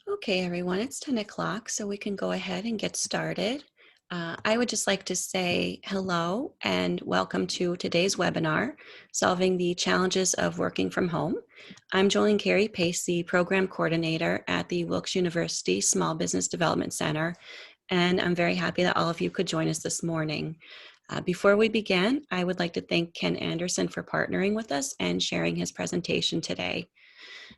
Okay, everyone, it's 10 o'clock, so we can go ahead and get started. I would just like to say hello and welcome to today's webinar, Solving the Challenges of Working from Home. I'm Jolene Carey Pace, the Program Coordinator at the Wilkes University Small Business Development Center, and I'm very happy that all of you could join us this morning. Before we begin, I would like to thank Ken Anderson for partnering with us and sharing his presentation today.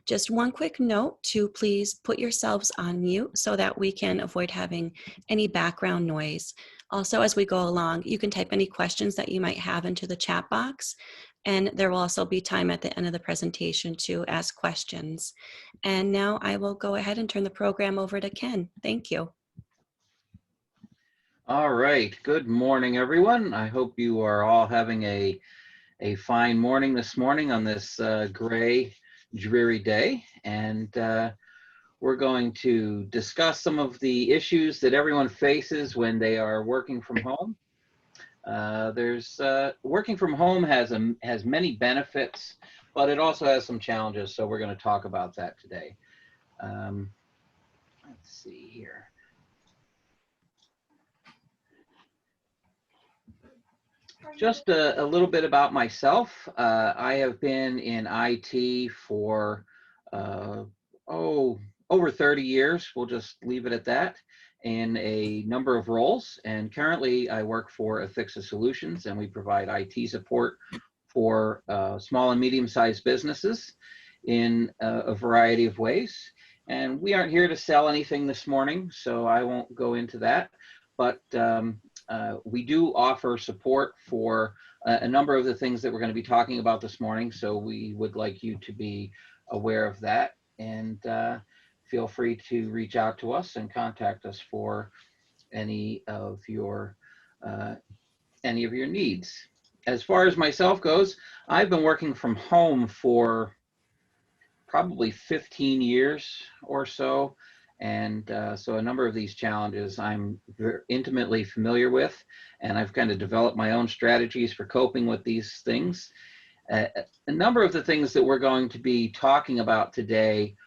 Just one quick note to please put yourselves on mute so that we can avoid having any background noise. Also, as we go along, you can type any questions that you might have into the chat box, and there will also be time at the end of the presentation to ask questions. And now I will go ahead and turn the program over to Ken. Thank you. All right, good morning, everyone. I hope you are all having a fine morning this morning on this gray, dreary day. And we're going to discuss some of the issues that everyone faces when they are working from home. Working from home has many benefits, but it also has some challenges. So we're going to talk about that today. Let's see here. Just a little bit about myself. I have been in IT for over 30 years. We'll just leave it at that, in a number of roles. And currently I work for Afixa Solutions, and we provide IT support for small and medium-sized businesses in a variety of ways. And we aren't here to sell anything this morning, so I won't go into that. But we do offer support for a number of the things that we're going to be talking about this morning. So we would like you to be aware of that, and feel free to reach out to us and contact us for any of your needs. As far as myself goes, I've been working from home for probably 15 years or so. And so a number of these challenges I'm very intimately familiar with, and I've kind of developed my own strategies for coping with these things. A number of the things that we're going to be talking about today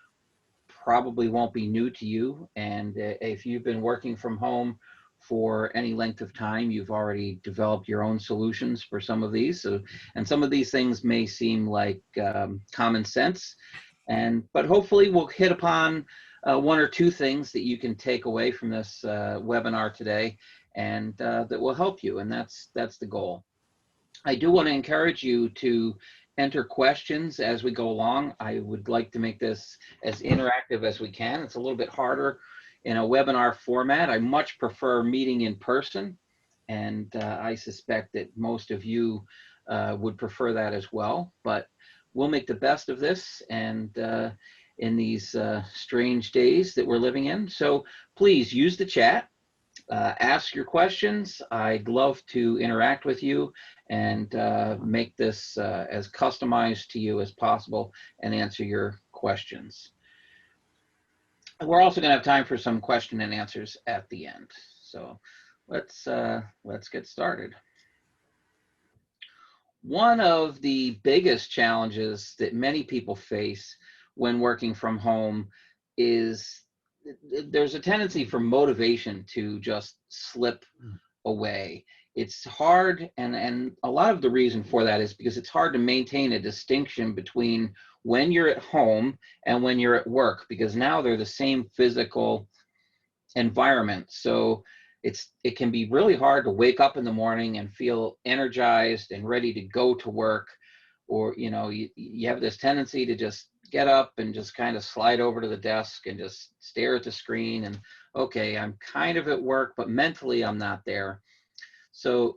probably won't be new to you. And if you've been working from home for any length of time, you've already developed your own solutions for some of these. And some of these things may seem like common sense, but hopefully we'll hit upon one or two things that you can take away from this webinar today, and that will help you, and that's the goal. I do want to encourage you to enter questions as we go along. I would like to make this as interactive as we can. It's a little bit harder in a webinar format. I much prefer meeting in person, and I suspect that most of you would prefer that as well, but we'll make the best of this, and in these strange days that we're living in. So please use the chat, ask your questions. I'd love to interact with you and make this as customized to you as possible and answer your questions. We're also going to have time for some question and answers at the end. So let's get started. One of the biggest challenges that many people face when working from home is there's a tendency for motivation to just slip away. It's hard, and a lot of the reason for that is because it's hard to maintain a distinction between when you're at home and when you're at work, because now they're the same physical environment. So it can be really hard to wake up in the morning and feel energized and ready to go to work, or you have this tendency to just get up and just kind of slide over to the desk and just stare at the screen, and okay, I'm kind of at work, but mentally I'm not there. So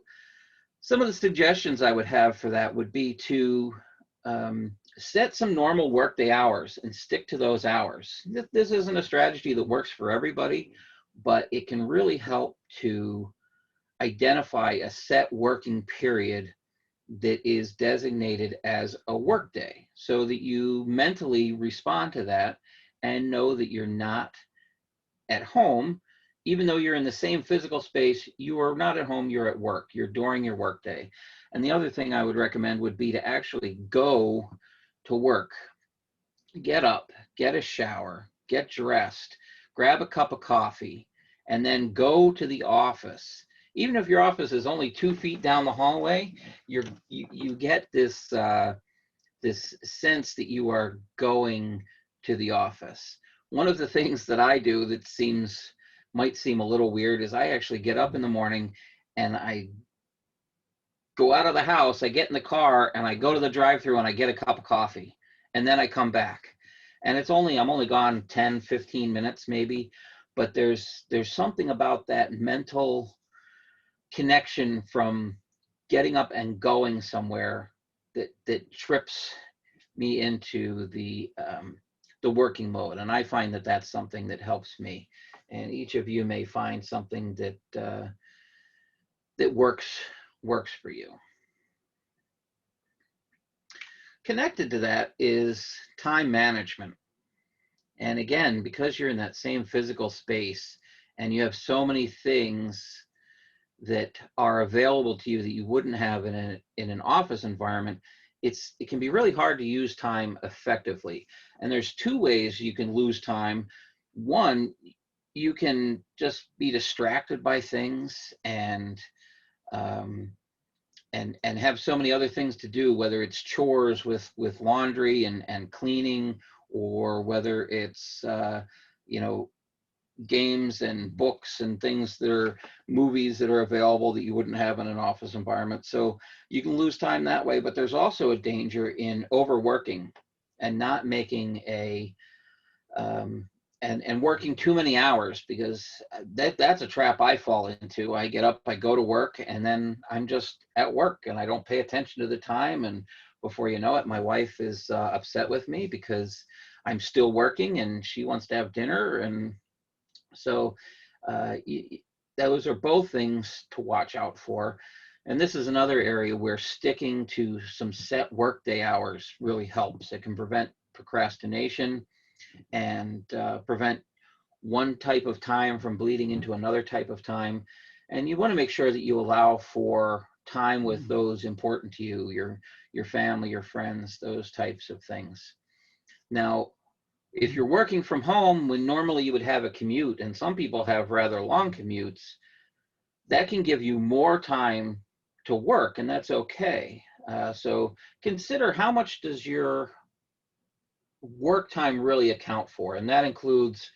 some of the suggestions I would have for that would be to set some normal workday hours and stick to those hours. This isn't a strategy that works for everybody, but it can really help to identify a set working period that is designated as a work day, so that you mentally respond to that and know that you're not at home. Even though you're in the same physical space, you are not at home, you're at work, you're during your work day. And the other thing I would recommend would be to actually go to work. Get up, get a shower, get dressed, grab a cup of coffee, and then go to the office. Even if your office is only 2 feet down the hallway, you get this this sense that you are going to the office. One of the things that I do that might seem a little weird is I actually get up in the morning and I go out of the house, I get in the car and I go to the drive-through and I get a cup of coffee and then I come back. And I'm only gone 10, 15 minutes maybe, but there's something about that mental connection from getting up and going somewhere that trips me into the working mode. And I find that that's something that helps me. And each of you may find something that works for you. Connected to that is time management. And again, because you're in that same physical space and you have so many things that are available to you that you wouldn't have in an office environment, it can be really hard to use time effectively. And there's two ways you can lose time. One, you can just be distracted by things and have so many other things to do, whether it's chores with laundry and cleaning, or whether it's games and books and things that are movies that are available that you wouldn't have in an office environment. So you can lose time that way, but there's also a danger in overworking and not making and working too many hours, because that's a trap I fall into. I get up, I go to work, and then I'm just at work and I don't pay attention to the time. And before you know it, my wife is upset with me because I'm still working and she wants to have dinner. And so those are both things to watch out for. And this is another area where sticking to some set workday hours really helps. It can prevent procrastination and prevent one type of time from bleeding into another type of time. And you want to make sure that you allow for time with those important to you, your family, your friends, those types of things. Now, if you're working from home, when normally you would have a commute, and some people have rather long commutes, that can give you more time to work, and that's okay. So consider, how much does your work time really account for? And that includes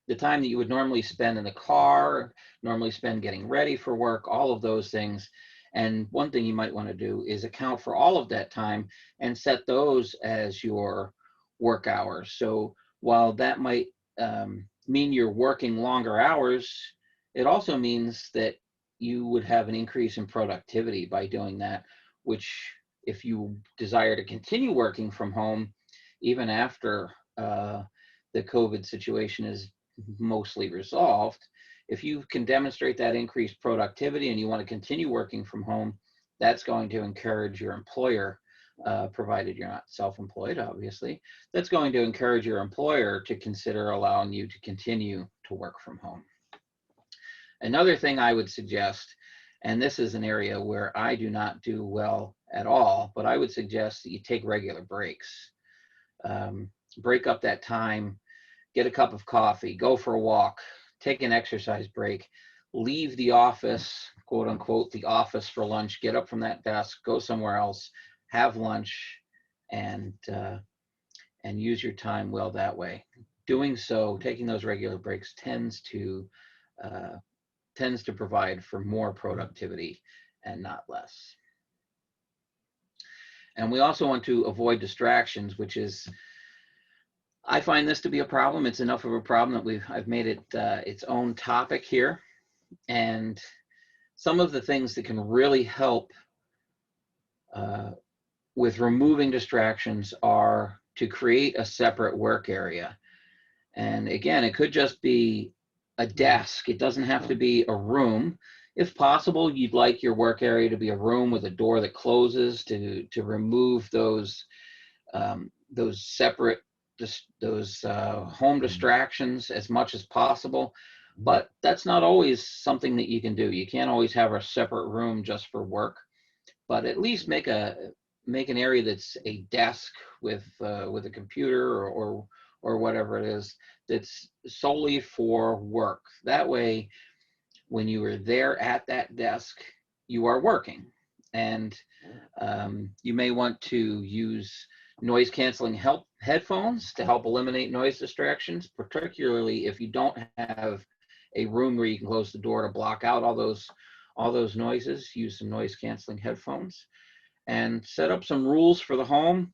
the time that you would normally spend in the car, normally spend getting ready for work, all of those things. And one thing you might want to do is account for all of that time and set those as your work hours. So while that might mean you're working longer hours, it also means that you would have an increase in productivity by doing that, which, if you desire to continue working from home, even after the COVID situation is mostly resolved, if you can demonstrate that increased productivity and you want to continue working from home, that's going to encourage your employer, provided you're not self-employed, obviously, that's going to encourage your employer to consider allowing you to continue to work from home. Another thing I would suggest, and this is an area where I do not do well at all, but I would suggest that you take regular breaks. Break up that time, get a cup of coffee, go for a walk, take an exercise break, leave the office, quote unquote, the office for lunch, get up from that desk, go somewhere else, have lunch, and use your time well that way. Doing so, taking those regular breaks tends to provide for more productivity and not less. And we also want to avoid distractions, which is, I find this to be a problem. It's enough of a problem that I've made it its own topic here. And some of the things that can really help with removing distractions are to create a separate work area. And again, it could just be a desk. It doesn't have to be a room. If possible, you'd like your work area to be a room with a door that closes to remove those separate, those home distractions as much as possible. But that's not always something that you can do. You can't always have a separate room just for work, but at least make an area that's a desk with a computer or or whatever it is that's solely for work. That way, when you are there at that desk, you are working. And you may want to use noise canceling headphones to help eliminate noise distractions, particularly if you don't have a room where you can close the door to block out all those noises. Use some noise canceling headphones and set up some rules for the home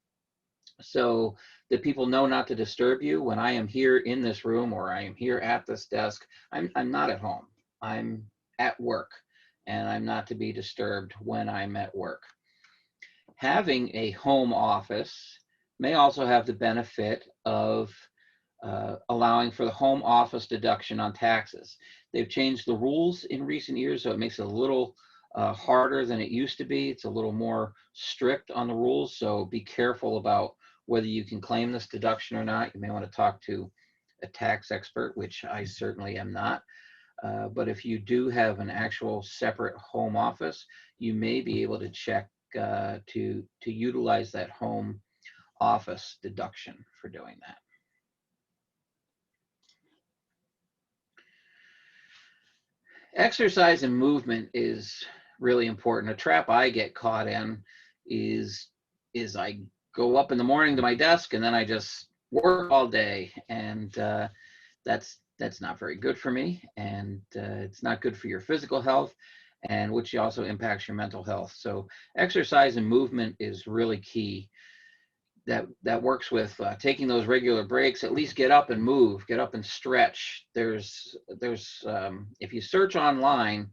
so that people know not to disturb you. When I am here in this room or I am here at this desk, I'm not at home. I'm at work, and I'm not to be disturbed when I'm at work. Having a home office may also have the benefit of allowing for the home office deduction on taxes. They've changed the rules in recent years, so it makes it a little harder than it used to be. It's a little more strict on the rules, so be careful about whether you can claim this deduction or not. You may want to talk to a tax expert, which I certainly am not. But if you do have an actual separate home office, you may be able to check to utilize that home office deduction for doing that. Exercise and movement is really important. A trap I get caught in is I go up in the morning to my desk and then I just work all day, and that's not very good for me, and it's not good for your physical health, and which also impacts your mental health. So exercise and movement is really key. That works with taking those regular breaks. At least get up and move, get up and stretch. There's if you search online,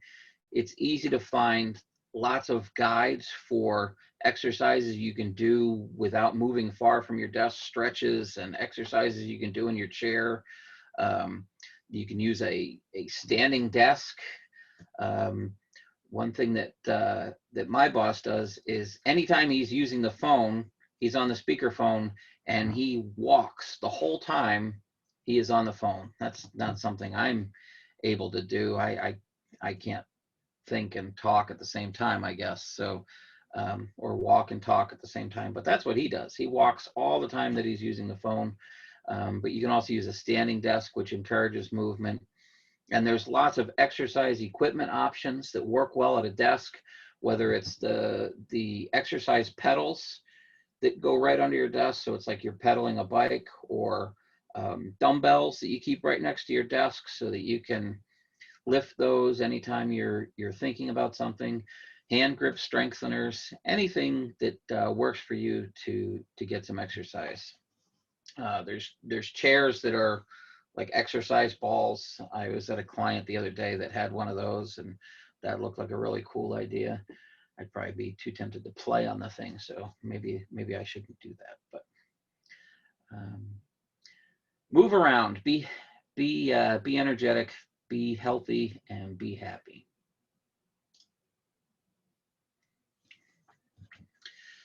it's easy to find lots of guides for exercises you can do without moving far from your desk, stretches and exercises you can do in your chair. You can use a standing desk. One thing that that my boss does is anytime he's using the phone, he's on the speakerphone and he walks the whole time he is on the phone. That's not something I'm able to do. I can't think and talk at the same time, I guess. So, or walk and talk at the same time. But that's what he does. He walks all the time that he's using the phone. But you can also use a standing desk, which encourages movement. And there's lots of exercise equipment options that work well at a desk, whether it's the exercise pedals that go right under your desk, so it's like you're pedaling a bike, or dumbbells that you keep right next to your desk so that you can lift those anytime you're thinking about something. Hand grip strengtheners, anything that works for you to get some exercise. There's chairs that are like exercise balls. I was at a client the other day that had one of those, and that looked like a really cool idea. I'd probably be too tempted to play on the thing, so maybe I shouldn't do that. But move around, be energetic, be healthy, and be happy.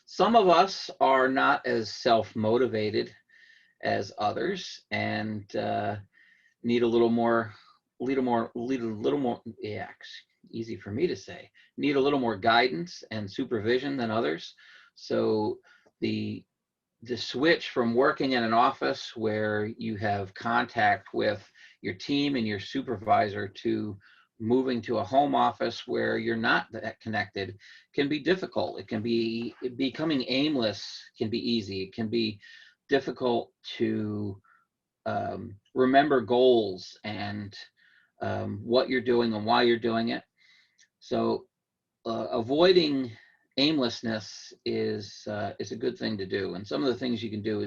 Some of us are not as self-motivated as others, and need a little more. Yeah, easy for me to say. Need a little more guidance and supervision than others. So the switch from working in an office where you have contact with your team and your supervisor to moving to a home office where you're not that connected can be difficult. It can be becoming aimless, can be easy. It can be difficult to remember goals and what you're doing and why you're doing it. So avoiding aimlessness is a good thing to do. And some of the things you can do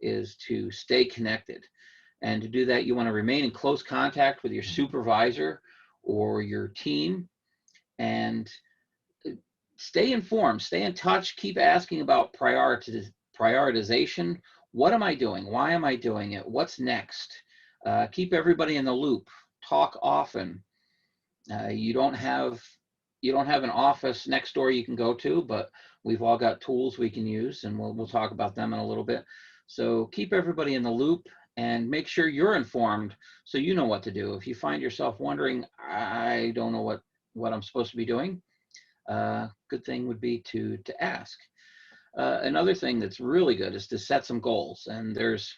is to stay connected. And to do that, you want to remain in close contact with your supervisor or your team, and stay informed, stay in touch, keep asking about prioritization. What am I doing? Why am I doing it? What's next? Keep everybody in the loop. Talk often. You don't have an office next door you can go to, but we've all got tools we can use, and we'll talk about them in a little bit. So keep everybody in the loop and make sure you're informed so you know what to do. If you find yourself wondering, I don't know what I'm supposed to be doing, good thing would be to ask. Another thing that's really good is to set some goals, and there's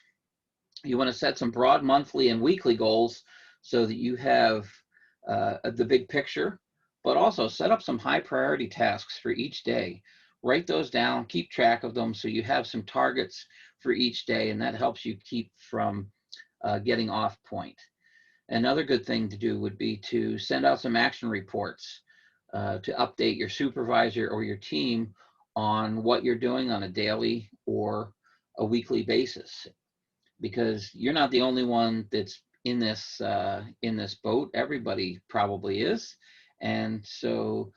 You want to set some broad monthly and weekly goals so that you have the big picture, but also set up some high priority tasks for each day. Write those down, keep track of them so you have some targets for each day, and that helps you keep from getting off point. Another good thing to do would be to send out some action reports to update your supervisor or your team on what you're doing on a daily or a weekly basis, because you're not the only one that's in this boat. Everybody probably is, and so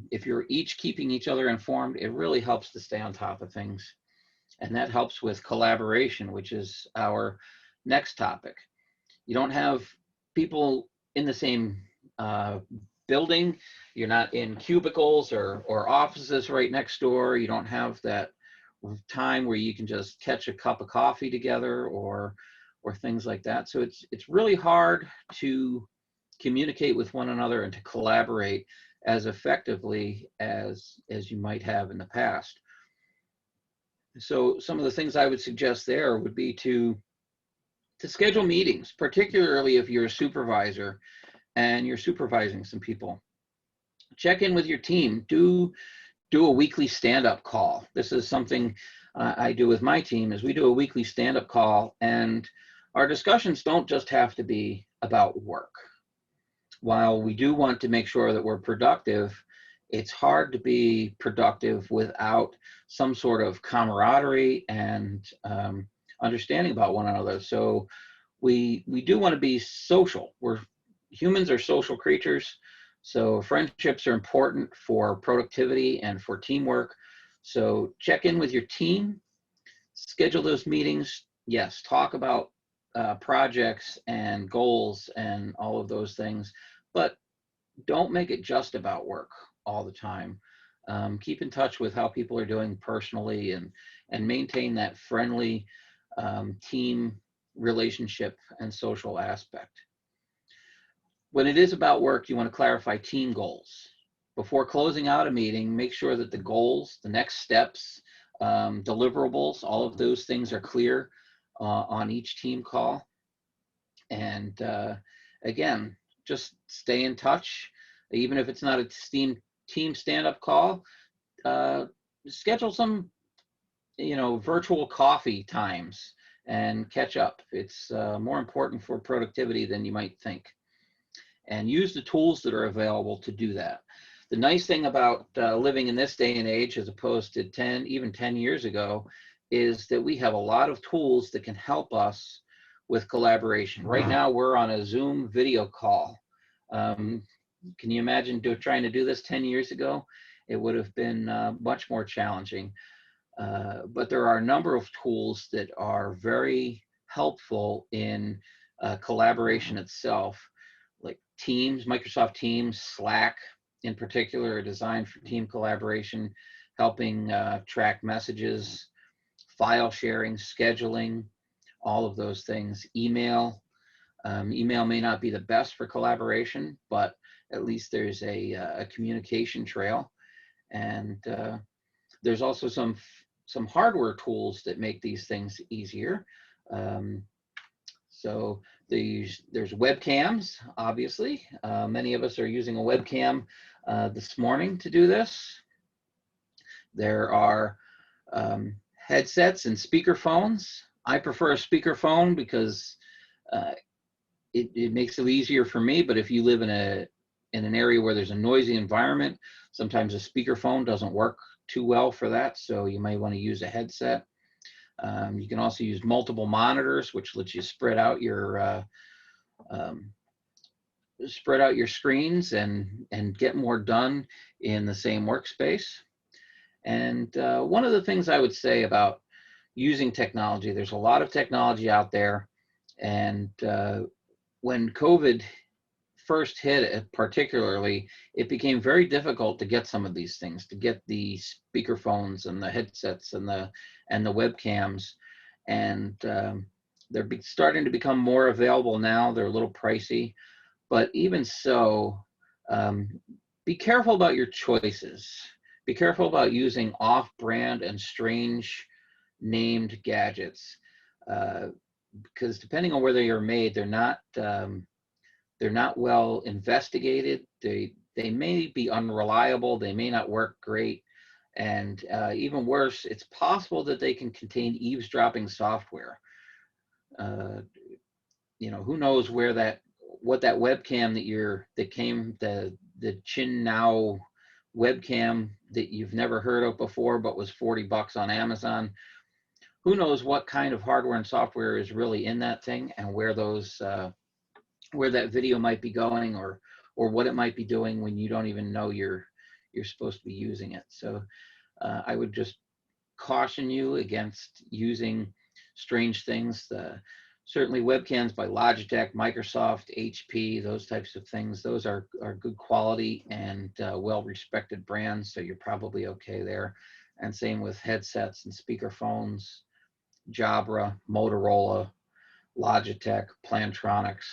if you're each keeping each other informed, it really helps to stay on top of things, and that helps with collaboration, which is our next topic. You don't have people in the same building. You're not in cubicles or offices right next door. You don't have that time where you can just catch a cup of coffee together or things like that. So it's really hard to communicate with one another and to collaborate as effectively as you might have in the past. So some of the things I would suggest there would be to schedule meetings, particularly if you're a supervisor and you're supervising some people. Check in with your team. Do a weekly stand-up call. This is something I do with my team, is we do a weekly stand-up call, and our discussions don't just have to be about work. While we do want to make sure that we're productive, it's hard to be productive without some sort of camaraderie and understanding about one another. So we do want to be social. Humans are social creatures. So friendships are important for productivity and for teamwork. So check in with your team, schedule those meetings. Yes, talk about projects and goals and all of those things, but don't make it just about work all the time. Keep in touch with how people are doing personally, and maintain that friendly team relationship and social aspect. When it is about work, you want to clarify team goals. Before closing out a meeting, make sure that the goals, the next steps, deliverables, all of those things are clear on each team call. And again, just stay in touch. Even if it's not a team stand-up call, schedule some, virtual coffee times and catch up. It's more important for productivity than you might think. And use the tools that are available to do that. The nice thing about living in this day and age, as opposed to 10 years ago, is that we have a lot of tools that can help us with collaboration. Right now, we're on a Zoom video call. Can you imagine trying to do this 10 years ago? It would have been much more challenging. But there are a number of tools that are very helpful in collaboration itself, like Teams, Microsoft Teams, Slack in particular, are designed for team collaboration, helping track messages, file sharing, scheduling, all of those things. Email may not be the best for collaboration, but at least there's a communication trail. And there's also some hardware tools that make these things easier. So there's webcams, obviously. Many of us are using a webcam this morning to do this. There are headsets and speaker phones. I prefer a speaker phone because it makes it easier for me, but if you live in an area where there's a noisy environment, sometimes a speaker phone doesn't work too well for that, so you might want to use a headset. You can also use multiple monitors, which lets you spread out your screens and get more done in the same workspace. And one of the things I would say about using technology, there's a lot of technology out there, and when COVID first hit it, particularly, it became very difficult to get some of these things, to get the speaker phones and the headsets and the webcams, and they're starting to become more available now. They're a little pricey, but even so, be careful about your choices. Be careful about using off-brand and strange named gadgets. because depending on where they are made, they're not well investigated. They may be unreliable. They may not work great. And even worse, it's possible that they can contain eavesdropping software. Uh, who knows what that webcam the Chin Now webcam that you've never heard of before, but was $40 on Amazon. Who knows what kind of hardware and software is really in that thing, and where that video might be going, or what it might be doing when you don't even know you're supposed to be using it. So I would just caution you against using strange things. Certainly webcams by Logitech, Microsoft, HP, those types of things, those are good quality and well-respected brands, so you're probably okay there. And same with headsets and speakerphones, Jabra, Motorola, Logitech, Plantronics.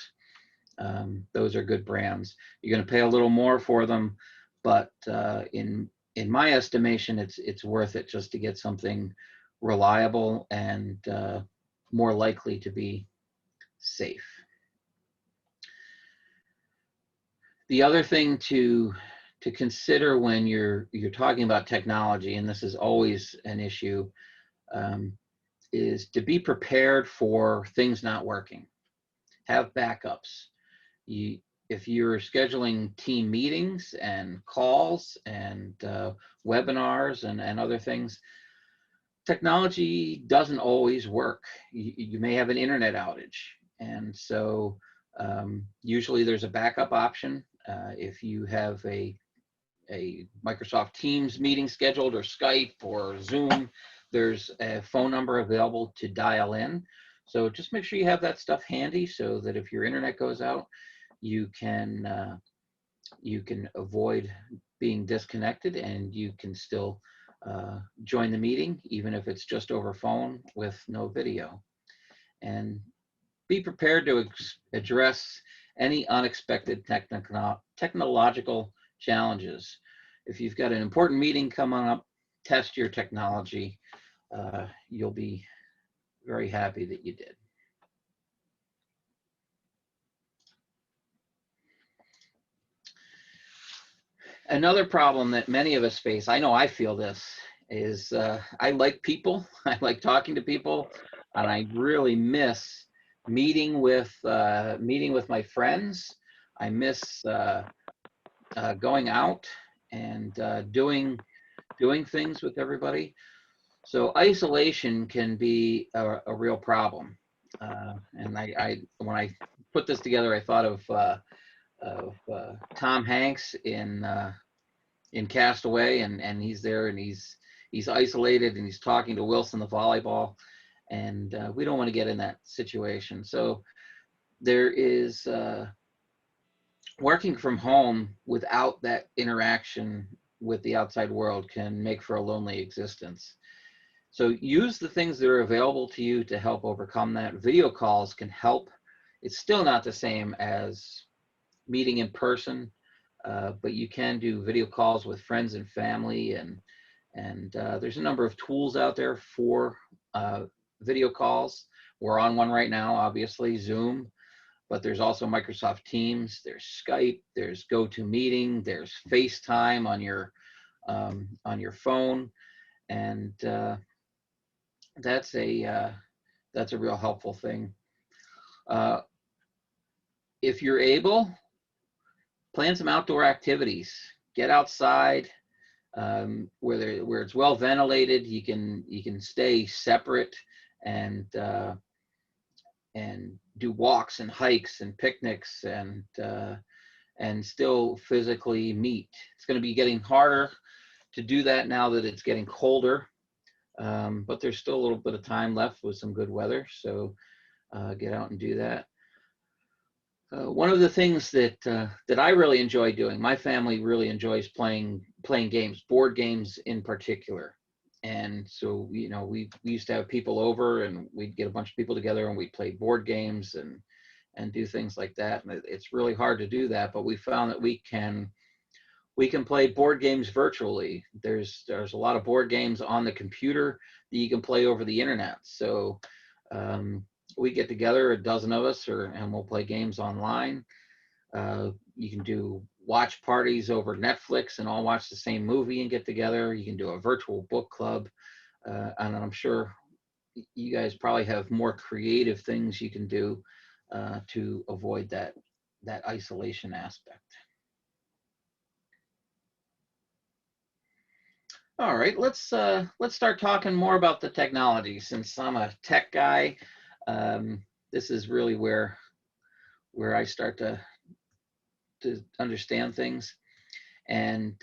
Those are good brands. You're going to pay a little more for them, but in my estimation, it's worth it just to get something reliable and more likely to be safe. The other thing to consider when you're talking about technology, and this is always an issue, is to be prepared for things not working. Have backups. If you're scheduling team meetings and calls and webinars and other things, technology doesn't always work. You may have an internet outage, and so usually there's a backup option. If you have a Microsoft Teams meeting scheduled, or Skype or Zoom, there's a phone number available to dial in. So just make sure you have that stuff handy, so that if your internet goes out, you can avoid being disconnected, and you can still join the meeting, even if it's just over phone with no video. And be prepared to address any unexpected technological challenges. If you've got an important meeting coming up, test your technology. You'll be very happy that you did. Another problem that many of us face, I know I feel this, is I like people. I like talking to people, and I really miss meeting with my friends. I miss going out and doing things with everybody. So isolation can be a real problem. And when I put this together, I thought of Tom Hanks in Castaway, and he's there, and he's isolated, and he's talking to Wilson the volleyball, and we don't want to get in that situation. So there is working from home without that interaction with the outside world can make for a lonely existence. So use the things that are available to you to help overcome that. Video calls can help. It's still not the same as meeting in person, but you can do video calls with friends and family, and there's a number of tools out there for video calls. We're on one right now, obviously, Zoom, but there's also Microsoft Teams, there's Skype, there's GoToMeeting, there's FaceTime on your phone, and that's a real helpful thing. If you're able, plan some outdoor activities. Get outside, where it's well ventilated. You can stay separate and do walks and hikes and picnics and still physically meet. It's going to be getting harder to do that now that it's getting colder, but there's still a little bit of time left with some good weather, so get out and do that. One of the things that I really enjoy doing, my family really enjoys playing games, board games in particular. And so, we used to have people over, and we'd get a bunch of people together, and we'd play board games and do things like that. And it's really hard to do that, but we found that we can play board games virtually. There's a lot of board games on the computer that you can play over the internet. So we get together, a dozen of us, and we'll play games online. You can do watch parties over Netflix and all watch the same movie and get together. You can do a virtual book club. And I'm sure you guys probably have more creative things you can do to avoid that isolation aspect. All right, let's start talking more about the technology. Since I'm a tech guy, this is really where I start to understand things. And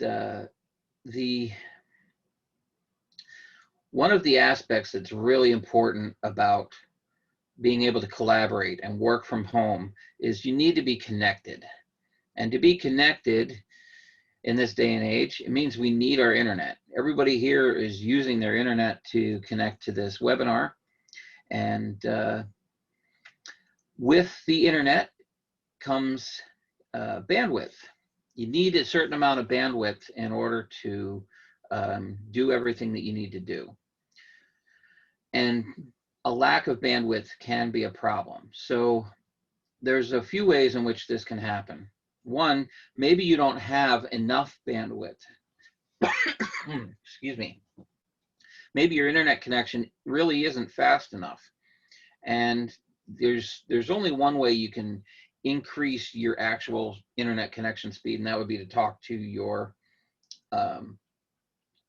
one of the aspects that's really important about being able to collaborate and work from home is you need to be connected. And to be connected in this day and age, it means we need our internet. Everybody here is using their internet to connect to this webinar. And with the internet comes bandwidth. You need a certain amount of bandwidth in order to do everything that you need to do. And a lack of bandwidth can be a problem. So there's a few ways in which this can happen. One, maybe you don't have enough bandwidth. Excuse me. Maybe your internet connection really isn't fast enough. And there's only one way you can increase your actual internet connection speed, and that would be to talk to your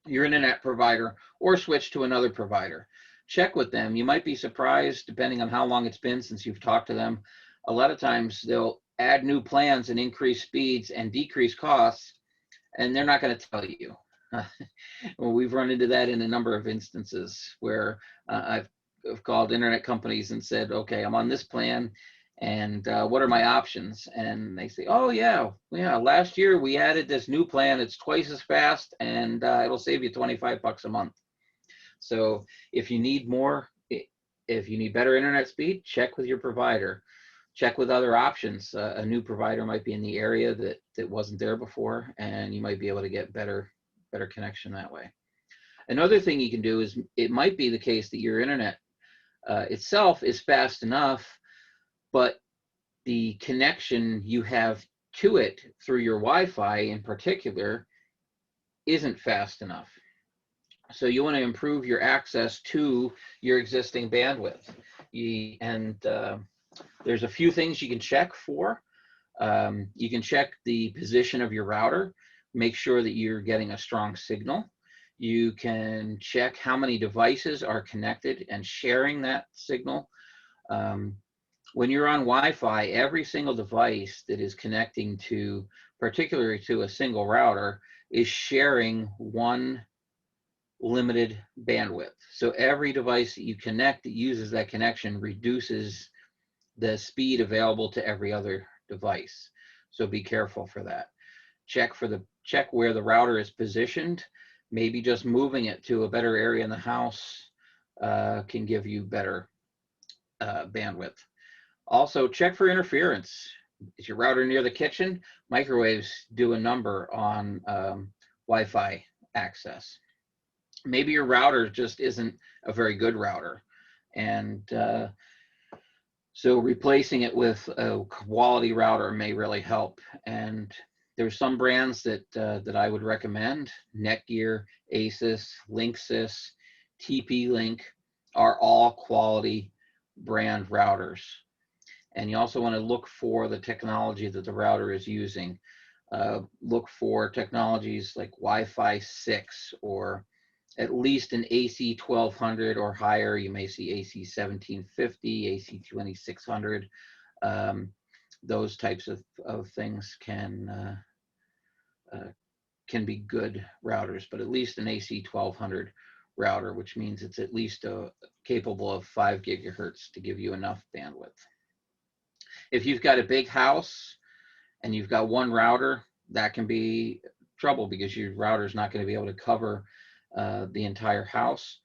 internet provider or switch to another provider. Check with them. You might be surprised, depending on how long it's been since you've talked to them. A lot of times they'll add new plans and increase speeds and decrease costs, and they're not going to tell you. Well, we've run into that in a number of instances where I've called internet companies and said, okay, I'm on this plan, and what are my options? And they say, oh yeah, last year we added this new plan. It's twice as fast, and it'll save you $25 a month. So if you need more, if you need better internet speed, check with your provider. Check with other options. A new provider might be in the area that wasn't there before, and you might be able to get better connection that way. Another thing you can do is, it might be the case that your internet itself is fast enough, but the connection you have to it through your Wi-Fi in particular isn't fast enough. So you want to improve your access to your existing bandwidth. There's a few things you can check for. You can check the position of your router, make sure that you're getting a strong signal. You can check how many devices are connected and sharing that signal. When you're on Wi-Fi, every single device that is connecting to, particularly to a single router, is sharing one limited bandwidth. So every device that you connect that uses that connection reduces the speed available to every other device. So be careful for that. Check where the router is positioned. Maybe just moving it to a better area in the house can give you better bandwidth. Also, check for interference. Is your router near the kitchen? Microwaves do a number on Wi-Fi access. Maybe your router just isn't a very good router, and so replacing it with a quality router may really help. And there's some brands that I would recommend. Netgear, Asus, Linksys, TP-Link are all quality brand routers. And you also want to look for the technology that the router is using. Look for technologies like Wi-Fi 6, or at least an AC 1200 or higher. You may see AC 1750, AC 2600. Those types of things can be good routers, but at least an AC 1200 router, which means it's at least capable of 5 gigahertz to give you enough bandwidth. If you've got a big house and you've got one router, that can be trouble because your router is not going to be able to cover the entire house.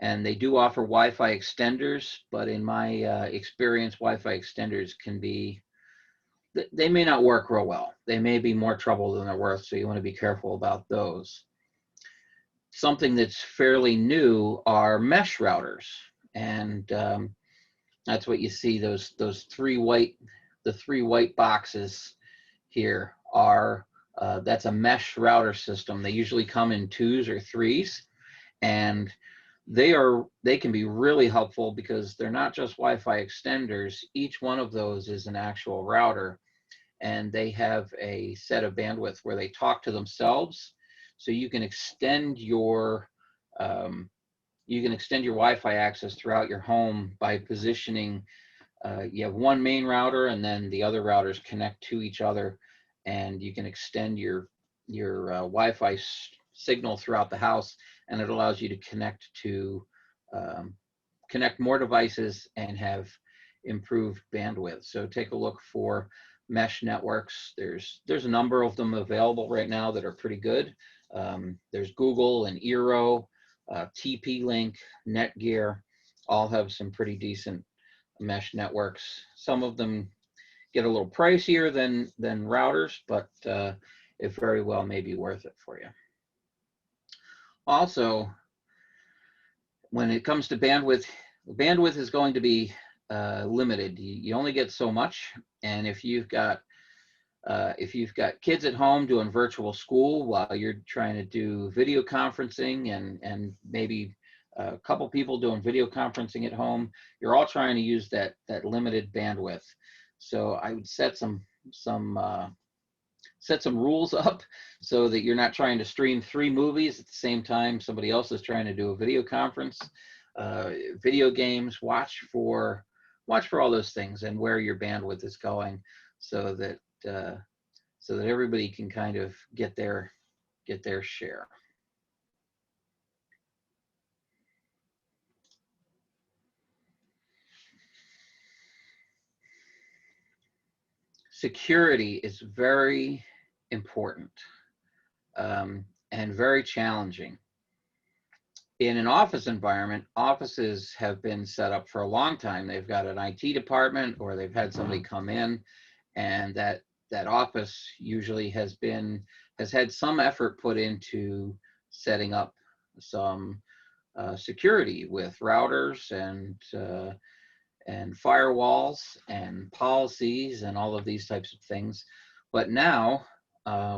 And they do offer Wi-Fi extenders, but in my experience, Wi-Fi extenders they may not work real well. They may be more trouble than they're worth, so you want to be careful about those. Something that's fairly new are mesh routers. And That's what you see. Those the three white boxes here are that's a mesh router system. They usually come in twos or threes, and they can be really helpful because they're not just Wi-Fi extenders. Each one of those is an actual router, and they have a set of bandwidth where they talk to themselves, so you can extend your Wi-Fi access throughout your home by positioning. You have one main router, and then the other routers connect to each other, and you can extend your Wi-Fi signal throughout the house, and it allows you to um, connect more devices and have improved bandwidth. So take a look for mesh networks. There's a number of them available right now that are pretty good. There's Google and Eero, TP-Link, Netgear, all have some pretty decent mesh networks. Some of them get a little pricier than routers, but it very well may be worth it for you. Also, when it comes to bandwidth, bandwidth is going to be limited. You only get so much, and if you've got kids at home doing virtual school while you're trying to do video conferencing, and maybe a couple people doing video conferencing at home, you're all trying to use that limited bandwidth. So I would set some rules up so that you're not trying to stream 3 movies at the same time somebody else is trying to do a video conference. Video games, watch for all those things and where your bandwidth is going, so that everybody can kind of get their share. Security is very important and very challenging. In an office environment, offices have been set up for a long time. They've got an IT department, or they've had somebody come in, and that office usually has had some effort put into setting up some security with routers and firewalls and policies and all of these types of things. But now,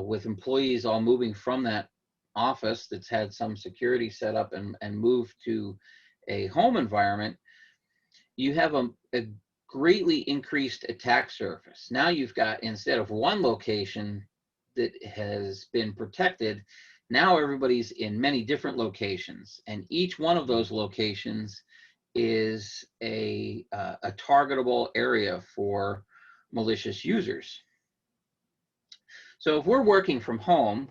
with employees all moving from that office that's had some security set up and moved to a home environment, you have a greatly increased attack surface. Now you've got, instead of one location that has been protected, now everybody's in many different locations, and each one of those locations is a targetable area for malicious users. So if we're working from home,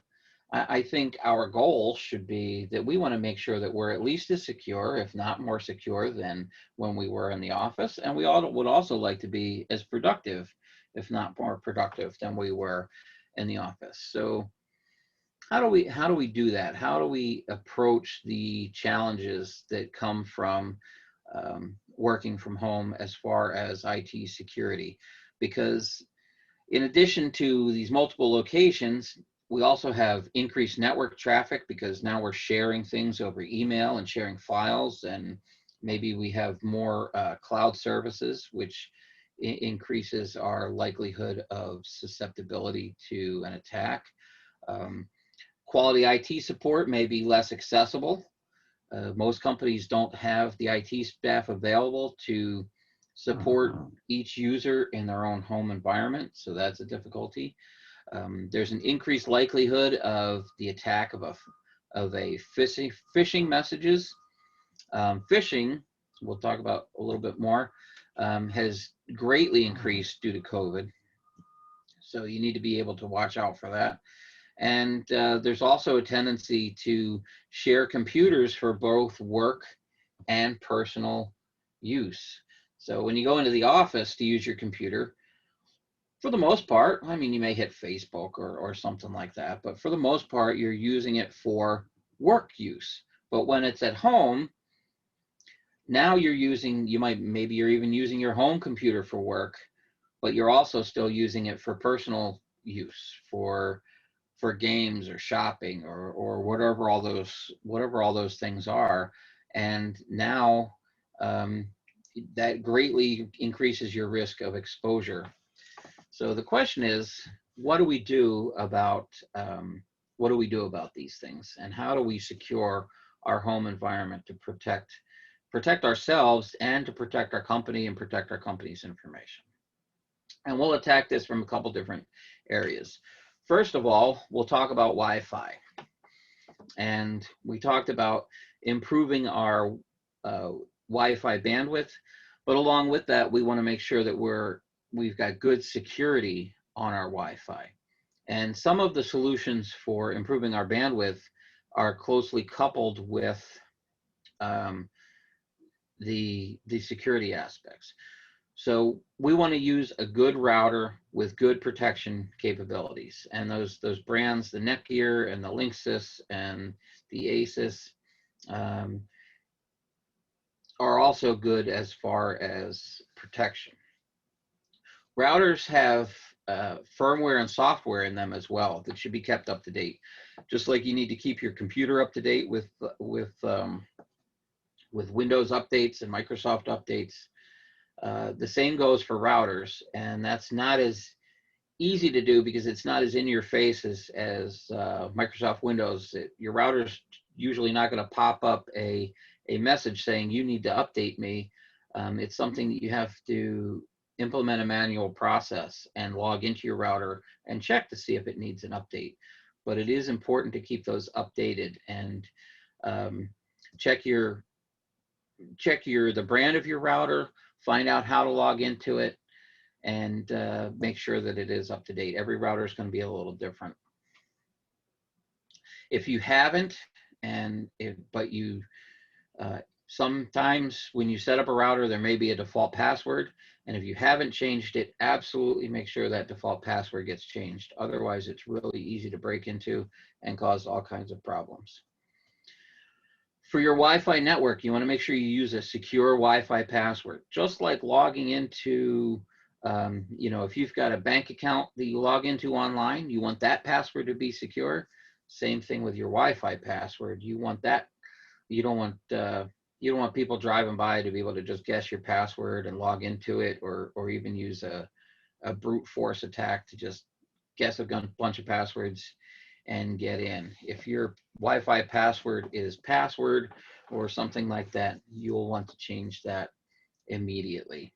I think our goal should be that we want to make sure that we're at least as secure, if not more secure, than when we were in the office. And we all would also like to be as productive, if not more productive, than we were in the office. So how do we do that? How do we approach the challenges that come from working from home as far as IT security? Because in addition to these multiple locations, we also have increased network traffic, because now we're sharing things over email and sharing files, and maybe we have more cloud services, which increases our likelihood of susceptibility to an attack. Quality IT support may be less accessible. Most companies don't have the IT staff available to support each user in their own home environment, so that's a difficulty. There's an increased likelihood of the attack of a phishing messages. Phishing, we'll talk about a little bit more, has greatly increased due to COVID. So you need to be able to watch out for that. And there's also a tendency to share computers for both work and personal use. So when you go into the office to use your computer, for the most part, I mean, you may hit Facebook or something like that, but for the most part, you're using it for work use. But when it's at home, now you're even using your home computer for work, but you're also still using it for personal use, for games or shopping or whatever all those things are. And now that greatly increases your risk of exposure. So the question is, what do we do about these things, and how do we secure our home environment to protect ourselves and to protect our company and protect our company's information? And we'll attack this from a couple different areas. First of all, we'll talk about Wi-Fi, and we talked about improving our Wi-Fi bandwidth, but along with that, we want to make sure that we've got good security on our Wi-Fi. And some of the solutions for improving our bandwidth are closely coupled with the security aspects. So we want to use a good router with good protection capabilities. And those brands, the Netgear and the Linksys and the Asus, are also good as far as protection. Routers have firmware and software in them as well that should be kept up to date. Just like you need to keep your computer up to date with Windows updates and Microsoft updates, the same goes for routers, and that's not as easy to do because it's not as in your face as Microsoft Windows. Your router's usually not going to pop up a message saying you need to update me. It's something that you have to implement a manual process and log into your router and check to see if it needs an update. But it is important to keep those updated and check the brand of your router, find out how to log into it, and make sure that it is up to date. Every router is going to be a little different. If you haven't, sometimes when you set up a router, there may be a default password. And if you haven't changed it, absolutely make sure that default password gets changed. Otherwise, it's really easy to break into and cause all kinds of problems. For your Wi-Fi network, you want to make sure you use a secure Wi-Fi password. Just like logging into, if you've got a bank account that you log into online, you want that password to be secure. Same thing with your Wi-Fi password. You want that. You don't want people driving by to be able to just guess your password and log into it, or even use a brute force attack to just guess a bunch of passwords and get in. If your Wi-Fi password is password or something like that, you'll want to change that immediately.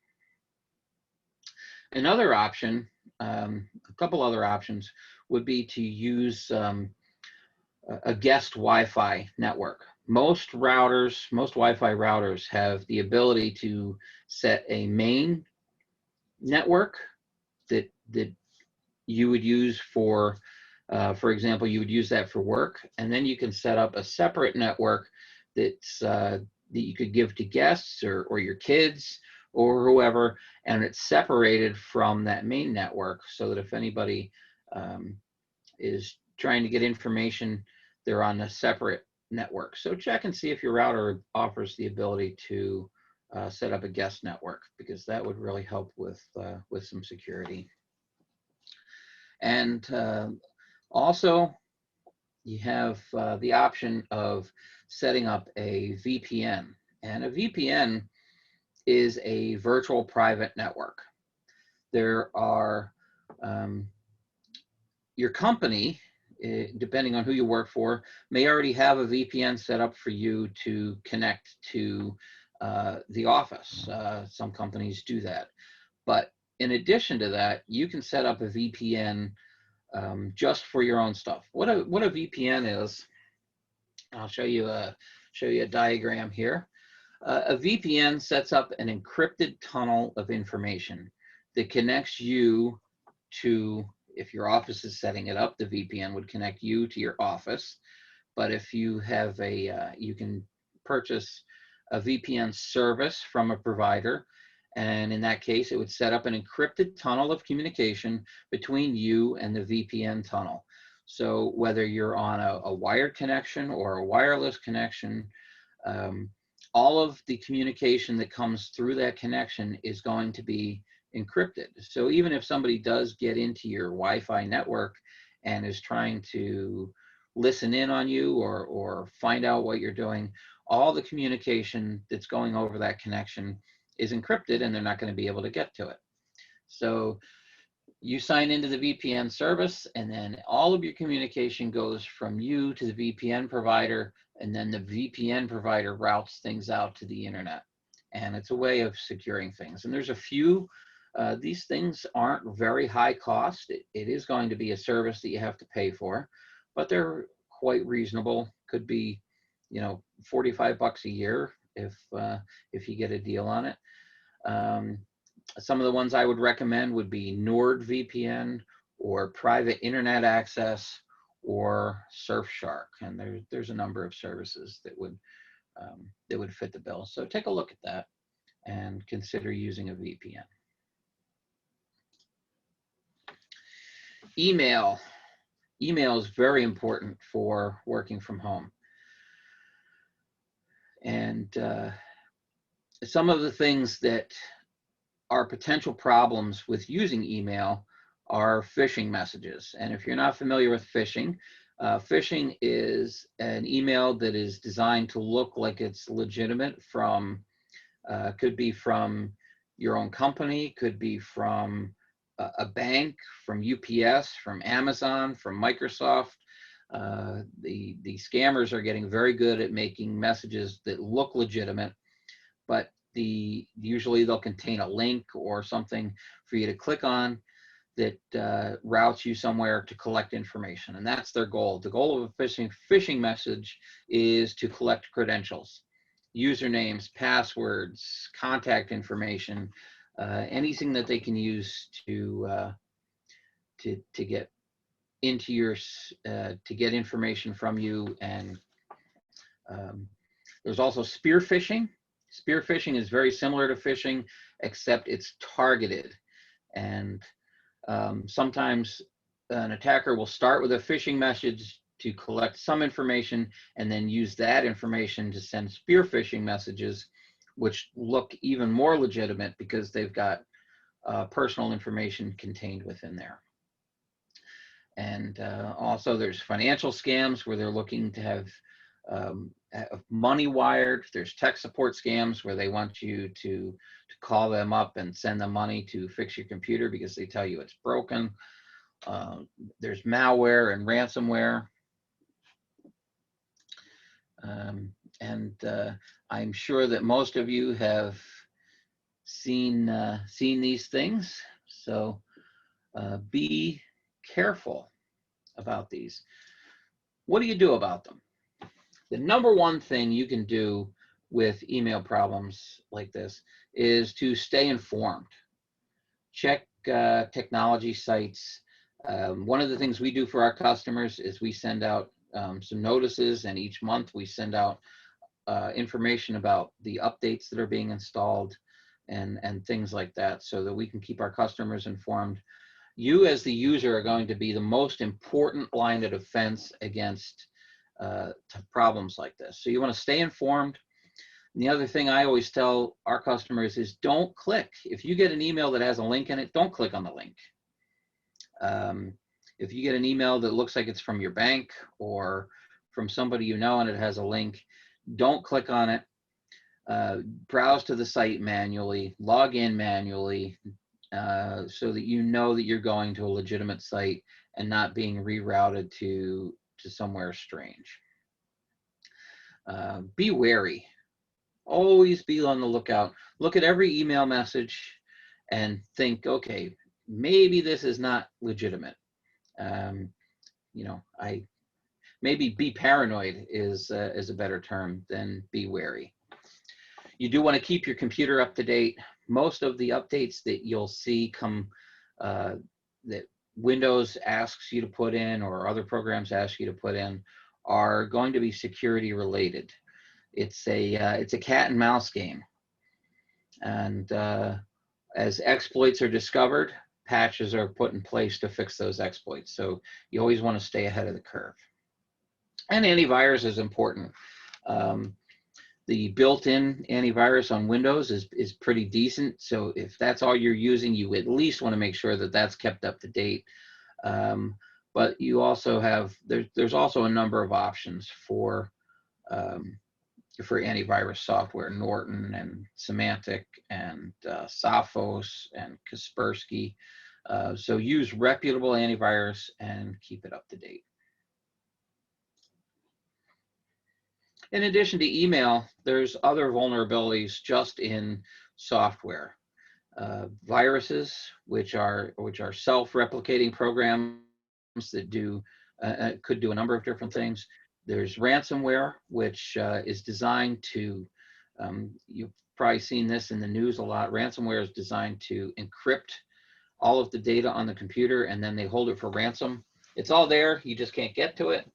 Another option, a couple other options, would be to use a guest Wi-Fi network. Most Wi-Fi routers have the ability to set a main network that you would use for example, you would use that for work, and then you can set up a separate network that you could give to guests or your kids or whoever, and it's separated from that main network so that if anybody is trying to get information, they're on a separate network. So check and see if your router offers the ability to set up a guest network, because that would really help with some security. And also, you have the option of setting up a VPN. And a VPN is a virtual private network. There are, your company, depending on who you work for, may already have a VPN set up for you to connect to the office. Some companies do that. But in addition to that, you can set up a VPN just for your own stuff. What a VPN is, I'll show you a diagram here. A VPN sets up an encrypted tunnel of information that connects you to, if your office is setting it up, the VPN would connect you to your office. But if you have you can purchase a VPN service from a provider, and in that case, it would set up an encrypted tunnel of communication between you and the VPN tunnel. So whether you're on a wired connection or a wireless connection, all of the communication that comes through that connection is going to be encrypted. So even if somebody does get into your Wi-Fi network and is trying to listen in on you or find out what you're doing, all the communication that's going over that connection is encrypted and they're not going to be able to get to it. So you sign into the VPN service, and then all of your communication goes from you to the VPN provider, and then the VPN provider routes things out to the internet. And it's a way of securing things. And there's a few, these things aren't very high cost. It is going to be a service that you have to pay for, but they're quite reasonable. Could be, 45 bucks a year if you get a deal on it. Some of the ones I would recommend would be NordVPN or Private Internet Access or Surfshark, and there's a number of services that would fit the bill. So take a look at that and consider using a VPN. Email. Email is very important for working from home. And some of the things that are potential problems with using email are phishing messages. And if you're not familiar with phishing, phishing is an email that is designed to look like it's legitimate from, could be from your own company, could be from a bank, from UPS, from Amazon, from Microsoft. The scammers are getting very good at making messages that look legitimate, but usually they'll contain a link or something for you to click on that routes you somewhere to collect information, and that's their goal. The goal of a phishing message is to collect credentials, usernames, passwords, contact information, anything that they can use to get into your to get information from you. And there's also spear phishing. Spear phishing is very similar to phishing, except it's targeted. And sometimes an attacker will start with a phishing message to collect some information and then use that information to send spear phishing messages, which look even more legitimate because they've got personal information contained within there. And also there's financial scams where they're looking to have money wired. There's tech support scams where they want you to call them up and send them money to fix your computer because they tell you it's broken. There's malware and ransomware. I'm sure that most of you have seen these things. So be careful about these. What do you do about them? The number one thing you can do with email problems like this is to stay informed. Check technology sites. One of the things we do for our customers is we send out some notices, and each month we send out information about the updates that are being installed and things like that, so that we can keep our customers informed. You as the user are going to be the most important line of defense against problems like this. So you want to stay informed. And the other thing I always tell our customers is don't click. If you get an email that has a link in it, don't click on the link. If you get an email that looks like it's from your bank or from somebody you know and it has a link, don't click on it. Browse to the site manually, log in manually, so that you know that you're going to a legitimate site and not being rerouted to somewhere strange. Be wary. Always be on the lookout. Look at every email message and think, okay, maybe this is not legitimate. Maybe be paranoid is a better term than be wary. You do want to keep your computer up to date. Most of the updates that you'll see that Windows asks you to put in or other programs ask you to put in are going to be security related. It's a cat and mouse game. And as exploits are discovered, patches are put in place to fix those exploits. So you always want to stay ahead of the curve. And antivirus is important. The built-in antivirus on Windows is pretty decent. So if that's all you're using, you at least want to make sure that that's kept up to date. But you also have, there's also a number of options for for antivirus software, Norton and Symantec and Sophos and Kaspersky. So use reputable antivirus and keep it up to date. In addition to email, there's other vulnerabilities just in software. Viruses, which are self-replicating programs that could do a number of different things. There's ransomware, which is designed to, you've probably seen this in the news a lot. Ransomware is designed to encrypt all of the data on the computer, and then they hold it for ransom. It's all there, you just can't get to it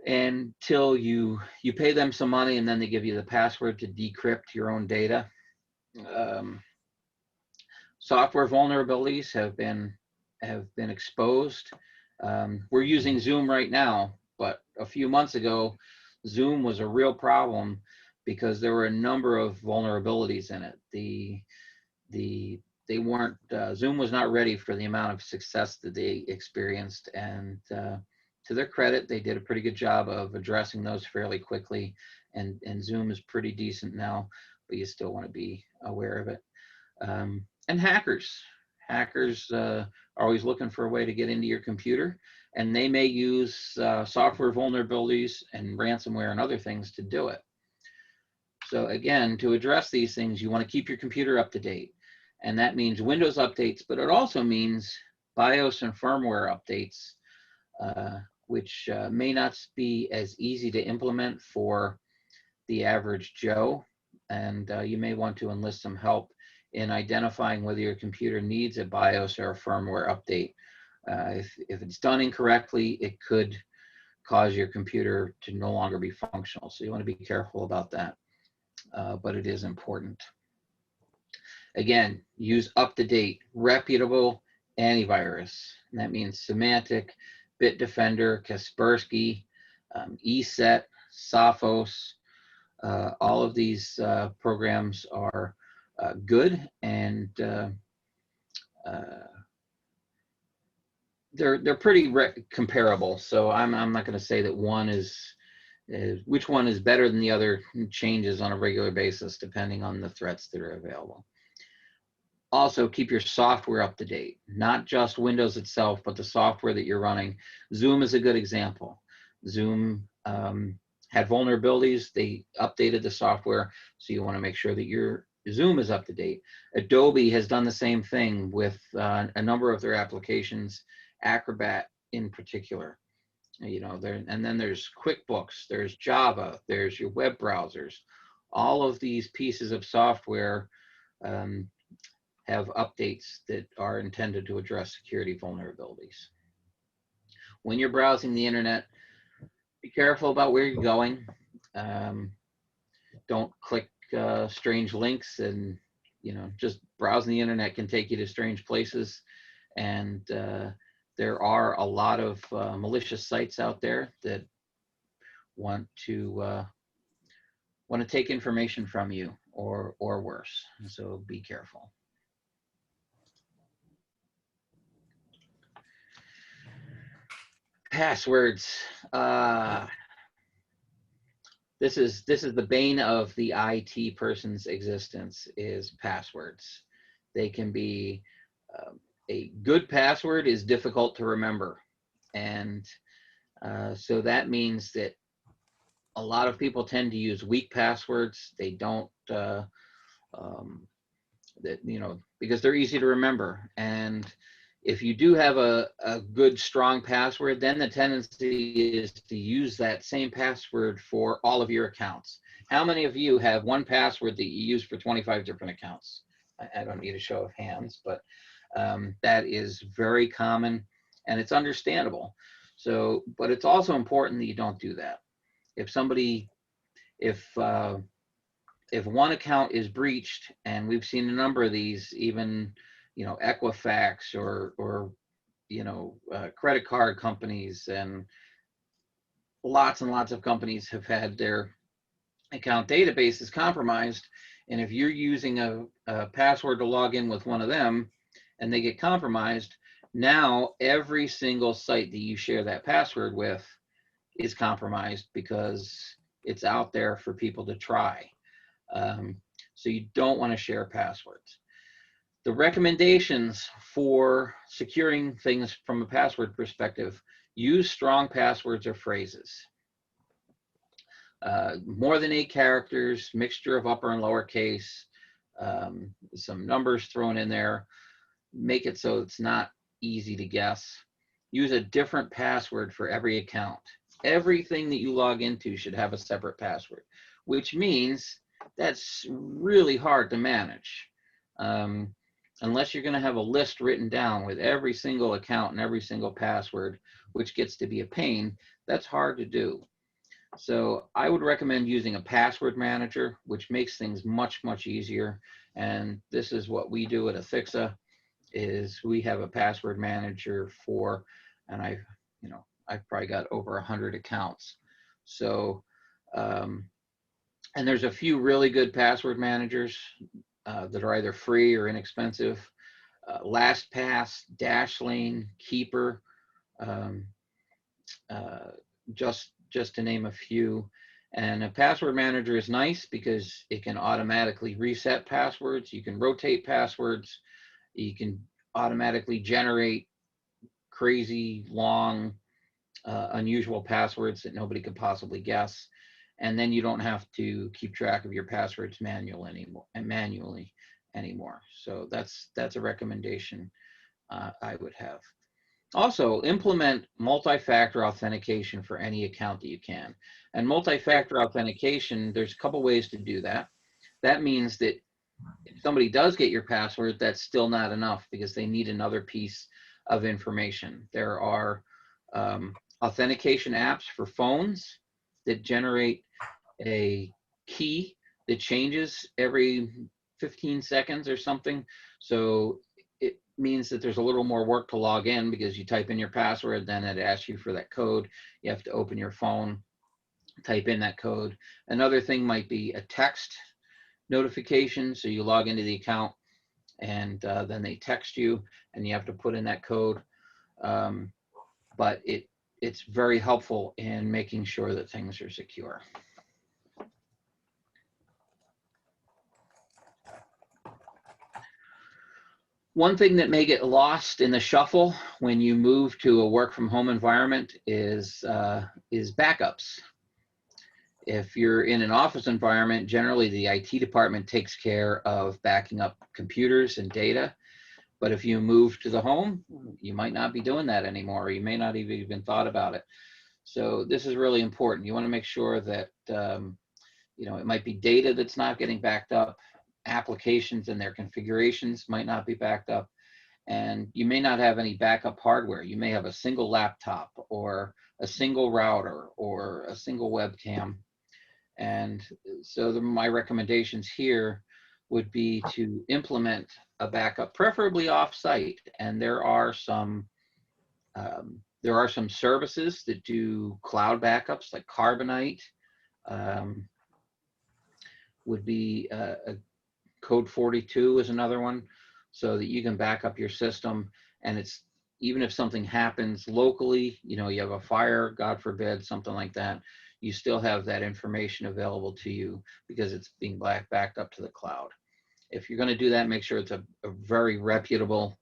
until you pay them some money, and then they give you the password to decrypt your own data. Software vulnerabilities have been exposed. We're using Zoom right now, but a few months ago, Zoom was a real problem because there were a number of vulnerabilities in it. They weren't, Zoom was not ready for the amount of success that they experienced, and to their credit, they did a pretty good job of addressing those fairly quickly, and Zoom is pretty decent now, but you still want to be aware of it. And hackers are always looking for a way to get into your computer, and they may use software vulnerabilities and ransomware and other things to do it. So again, to address these things, you want to keep your computer up to date. And that means Windows updates, but it also means BIOS and firmware updates, which may not be as easy to implement for the average Joe. And you may want to enlist some help in identifying whether your computer needs a BIOS or a firmware update. If it's done incorrectly, it could cause your computer to no longer be functional. So you want to be careful about that, but it is important. Again, use up-to-date, reputable antivirus. And that means Symantec, Bitdefender, Kaspersky, ESET, Sophos. All of these programs are good, and they're pretty comparable. So I'm not going to say that one is which one is better than the other. Changes on a regular basis depending on the threats that are available. Also, keep your software up to date, not just Windows itself, but the software that you're running. Zoom is a good example. Zoom had vulnerabilities. They updated the software, so you want to make sure that your Zoom is up to date. Adobe has done the same thing with a number of their applications, Acrobat in particular. You know, and then there's QuickBooks, there's Java, there's your web browsers. All of these pieces of software have updates that are intended to address security vulnerabilities. When you're browsing the internet, be careful about where you're going. Don't click strange links, and just browsing the internet can take you to strange places. And there are a lot of malicious sites out there that want to take information from you, or worse. So be careful. Passwords. This is the bane of the IT person's existence, is passwords. They can be a good password is difficult to remember, and so that means that a lot of people tend to use weak passwords. They don't because they're easy to remember. And if you do have a good, strong password, then the tendency is to use that same password for all of your accounts. How many of you have one password that you use for 25 different accounts? I don't need a show of hands, but that is very common, and it's understandable. So, but it's also important that you don't do that. If one account is breached, and we've seen a number of these, even Equifax or credit card companies, and lots of companies have had their account databases compromised. And if you're using a password to log in with one of them and they get compromised, now every single site that you share that password with is compromised, because It's out there for people to try. So you don't want to share passwords. The recommendations for securing things from a password perspective: use strong passwords or phrases. More than 8 characters, mixture of upper and lowercase, some numbers thrown in there. Make it so it's not easy to guess. Use a different password for every account. Everything that you log into should have a separate password, which means that's really hard to manage. Unless you're going to have a list written down with every single account and every single password, which gets to be a pain, that's hard to do. So I would recommend using a password manager, which makes things much, much easier. And this is what we do at Afixa, is we have a password manager for, and I've probably got over 100 accounts. So, and there's a few really good password managers that are either free or inexpensive. LastPass, Dashlane, Keeper, just to name a few. And a password manager is nice because it can automatically reset passwords. You can rotate passwords. You can automatically generate crazy, long, unusual passwords that nobody could possibly guess. And then you don't have to keep track of your passwords manually anymore. So that's a recommendation I would have. Also, implement multi-factor authentication for any account that you can. And multi-factor authentication, there's a couple ways to do that. That means that if somebody does get your password, that's still not enough because they need another piece of information. There are authentication apps for phones that generate a key that changes every 15 seconds or something. So it means that there's a little more work to log in because you type in your password, then it asks you for that code. You have to open your phone, type in that code. Another thing might be a text notification. So you log into the account and then they text you and you have to put in that code. But it's very helpful in making sure that things are secure. One thing that may get lost in the shuffle when you move to a work from home environment is backups. If you're in an office environment, generally the IT department takes care of backing up computers and data. But if you move to the home, you might not be doing that anymore. You may not even thought about it. So this is really important. You want to make sure that, it might be data that's not getting backed up. Applications and their configurations might not be backed up. And you may not have any backup hardware. You may have a single laptop or a single router or a single webcam. And so my recommendations here would be to implement a backup, preferably off-site. And there are some services that do cloud backups, like Carbonite would be a Code 42 is another one, so that you can back up your system. And it's, even if something happens locally, you have a fire, God forbid, something like that, you still have that information available to you because it's being backed up to the cloud. If you're going to do that, make sure it's a very reputable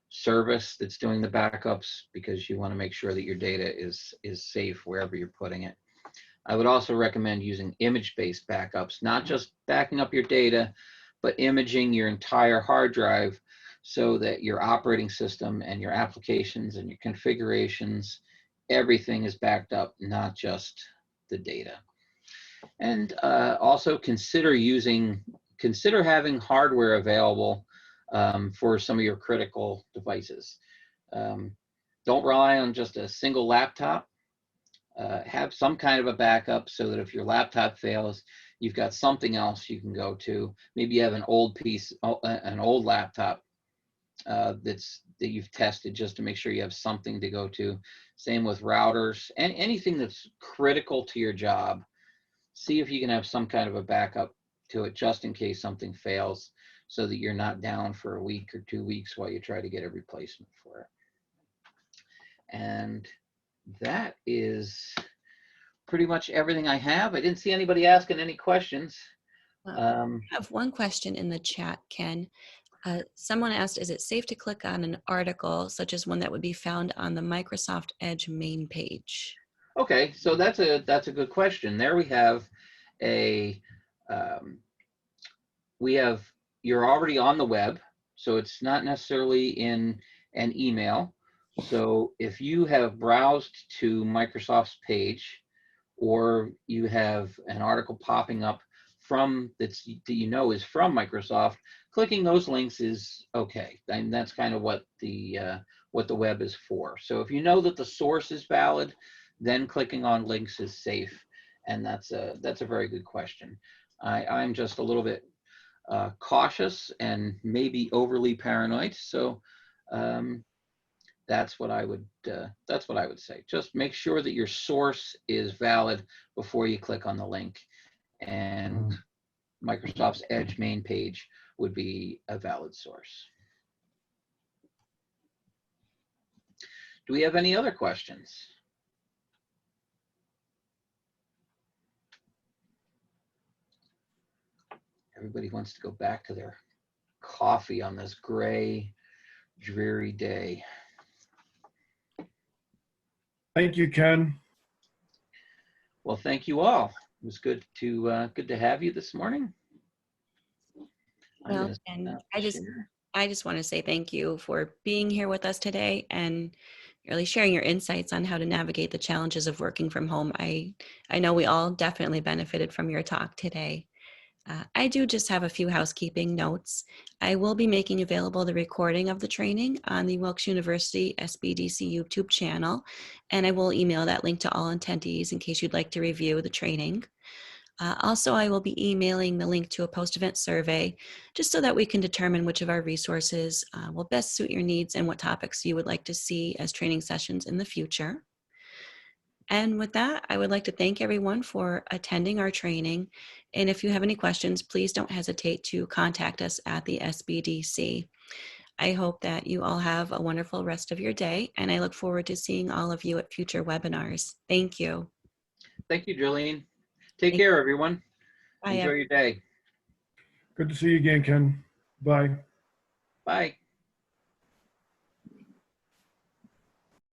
service that's doing the backups, because you want to make sure that your data is safe wherever you're putting it. I would also recommend using image-based backups, not just backing up your data, but imaging your entire hard drive so that your operating system and your applications and your configurations, everything is backed up, not just the data. And also consider having hardware available for some of your critical devices. Don't rely on just a single laptop. Have some kind of a backup so that if your laptop fails, you've got something else you can go to. Maybe you have an old laptop that you've tested just to make sure you have something to go to. Same with routers and anything that's critical to your job. See if you can have some kind of a backup to it just in case something fails, so that you're not down for a week or 2 weeks while you try to get a replacement for it. And that is pretty much everything I have. I didn't see anybody asking any questions. I have one question in the chat, Ken. Someone asked, is it safe to click on an article such as one that would be found on the Microsoft Edge main page? Okay, so that's a good question. There we have a um, you're already on the web, so it's not necessarily in an email. So if you have browsed to Microsoft's page, or you have an article popping up from that you know is from Microsoft, clicking those links is okay. And that's kind of what the web is for. So if you know that the source is valid, then clicking on links is safe. And that's a very good question. I'm just a little bit cautious and maybe overly paranoid. So that's what I would say. Just make sure that your source is valid before you click on the link. And Microsoft's Edge main page would be a valid source. Do we have any other questions? Everybody wants to go back to their coffee on this gray, dreary day. Thank you, Ken. Well, thank you all. It was good to have you this morning. Well, and I just want to say thank you for being here with us today and really sharing your insights on how to navigate the challenges of working from home. I know we all definitely benefited from your talk today. I do just have a few housekeeping notes. I will be making available the recording of the training on the Wilkes University SBDC YouTube channel, and I will email that link to all attendees in case you'd like to review the training. Also, I will be emailing the link to a post-event survey just so that we can determine which of our resources will best suit your needs and what topics you would like to see as training sessions in the future. And with that, I would like to thank everyone for attending our training. And if you have any questions, please don't hesitate to contact us at the SBDC. I hope that you all have a wonderful rest of your day, and I look forward to seeing all of you at future webinars. Thank you. Thank you, Jolene. Take care, everyone. Bye. Enjoy your day. Good to see you again, Ken. Bye. Bye.